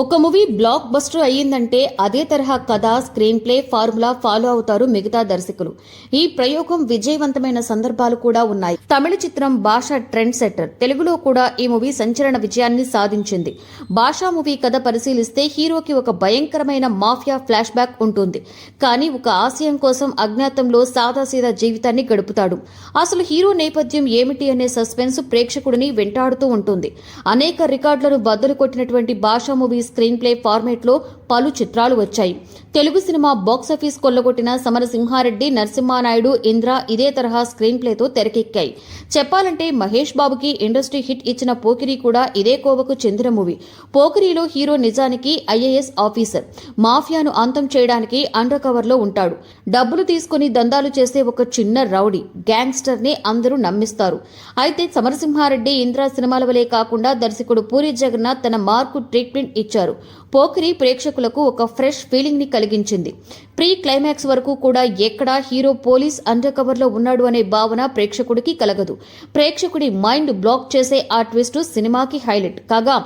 ఒక movie block buster అయ్యిందంటే అదే తరహా కథ, స్క్రీన్ ప్లే, ఫార్ములా ఫాలో అవుతారు మిగతా దర్శకులు. ఈ ప్రయోగం విజయవంతమైన సందర్భాలు కూడా ఉన్నాయి. తమిళ చిత్రం భాష ట్రెండ్ సెట్టర్. తెలుగులో కూడా ఈ మూవీ సంచలన విజయాన్ని సాధించింది. భాషా మూవీ కథ పరిశీలిస్తే హీరోకి ఒక భయంకరమైన మాఫియా ఫ్లాష్ బ్యాక్ ఉంటుంది. కానీ ఒక ఆశయం కోసం అజ్ఞాతంలో సాదాసీదా జీవితాన్ని గడుపుతాడు. అసలు హీరో నేపథ్యం ఏమిటి అనే సస్పెన్స్ ప్రేక్షకుడిని వెంటాడుతూ ఉంటుంది. అనేక రికార్డులను బద్దలు కొట్టినటువంటి భాషా మూవీ స్క్రీన్ ప్లే ఫార్మేట్ లో పలు చిత్రాలు వచ్చాయి. తెలుగు సినిమా బాక్సాఫీస్ కొల్లగొట్టిన సమరసింహారెడ్డి, నరసింహానాయుడు, ఇంద్ర ఇదే తరహా స్క్రీన్ ప్లేతో తెరకెక్కాయి. చెప్పాలంటే మహేష్ బాబుకి ఇండస్ట్రీ హిట్ ఇచ్చిన పోకిరి కూడా ఇదే కోవకు చెందిన మూవీ. పోకిరిలో హీరో నిజానికి ఐఏఎస్ ఆఫీసర్. మాఫియాను అంతం చేయడానికి అండర్ కవర్ లో ఉంటాడు. డబ్బులు తీసుకుని దందాలు చేసే ఒక చిన్న రౌడీ గ్యాంగ్స్టర్ ని అందరూ నమ్మిస్తారు. అయితే సమరసింహారెడ్డి, ఇంద్ర సినిమాల వలె కాకుండా దర్శకుడు పూరి జగన్నాథ్ తన మార్కు ట్రీట్మెంట్ ఇచ్చారు. పోకిరి ప్రేక్షకులకు ఒక ఫ్రెష్ ఫీలింగ్ ని కలిగించింది. ప్రీ క్లైమాక్స్ వరకు కూడా ఎక్కడా హీరో పోలీస్ అండర్ కవర్ లో ఉన్నాడు అనే భావన ప్రేక్షకుడికి కలగదు. ప్రేక్షకుడి మైండ్ బ్లాక్ చేసే ఆ ట్విస్ట్ సినిమాకి హైలైట్ కాగా,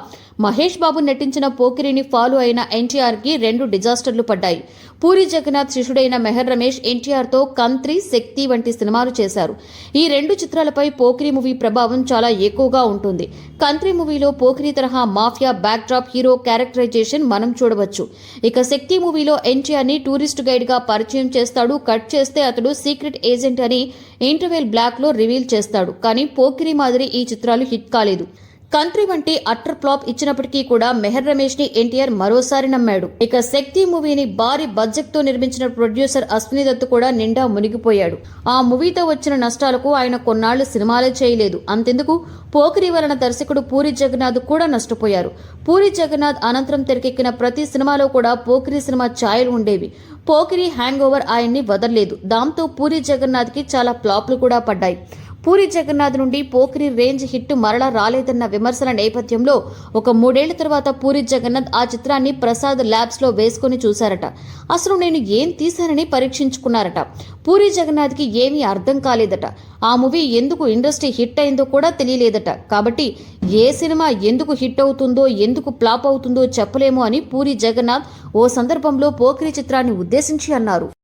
మహేష్ బాబు నటించిన పోకిరిని ఫాలో అయిన ఎన్టీఆర్ కి 2 డిజాస్టర్లు పడ్డాయి. పూరి జగన్నాథ్ శిష్యుడైన మెహర్ రమేష్ ఎన్టీఆర్ తో కంత్రి, శక్తి వంటి సినిమాలు చేశారు. ఈ 2 చిత్రాలపై పోకిరి మూవీ ప్రభావం చాలా ఎక్కువగా ఉంటుంది. కంత్రి మూవీలో పోకిరి తరహా mafia backdrop hero characterisation మనం చూడవచ్చు. ఇక శక్తి మూవీలో ఎన్టీఆర్ ని టూరిస్ట్ గైడ్ గా పరిచయం చేస్తాడు. కట్ చేస్తే అతడు సీక్రెట్ ఏజెంట్ అని ఇంటర్వెల్ బ్లాక్ లో రివీల్ చేస్తాడు. కానీ పోకిరి మాదిరి ఈ చిత్రాలు హిట్ కాలేదు. కంట్రీ వంటి అట్టర్ ఫ్లాప్ ఇచ్చినప్పటికీ కూడా మెహర్ రమేష్ ని ఎన్టీఆర్ మరోసారి నమ్మాడు. ఇక శక్తి మూవీని భారీ బడ్జెట్ తో నిర్మించిన ప్రొడ్యూసర్ అశ్విని దత్ కూడా నిండా మునిగిపోయాడు. ఆ మూవీతో వచ్చిన నష్టాలకు ఆయన కొన్నాళ్లు సినిమాలే చేయలేదు. అంతెందుకు, పోకిరి వలన దర్శకుడు పూరి జగన్నాథ్ కూడా నష్టపోయారు. పూరి జగన్నాథ్ అనంతరం తెరకెక్కిన ప్రతి సినిమాలో కూడా పోకిరి సినిమా ఛాయలు ఉండేవి. పోకిరి హ్యాంగ్ ఓవర్ ఆయన్ని వదలలేదు. దాంతో పూరి జగన్నాథ్ కి చాలా ఫ్లాప్లు కూడా పడ్డాయి. పూరి జగన్నాథ్ నుండి పోకిరి రేంజ్ హిట్ మరలా రాలేదన్న విమర్శల నేపథ్యంలో ఒక 3 ఏళ్ల తర్వాత పూరి జగన్నాథ్ ఆ చిత్రాన్ని ప్రసాద్ ల్యాబ్స్ లో వేసుకుని చూశారట. అసలు నేను ఏం తీశానని పరీక్షించుకున్నారట. పూరి జగన్నాథ్ కి ఏమీ అర్థం కాలేదట. ఆ మూవీ ఎందుకు ఇండస్ట్రీ హిట్ అయిందో కూడా తెలియలేదట. కాబట్టి ఏ సినిమా ఎందుకు హిట్ అవుతుందో, ఎందుకు ఫ్లాప్ అవుతుందో చెప్పలేము అని పూరి జగన్నాథ్ ఓ సందర్భంలో పోకిరి చిత్రాన్ని ఉద్దేశించి అన్నారు.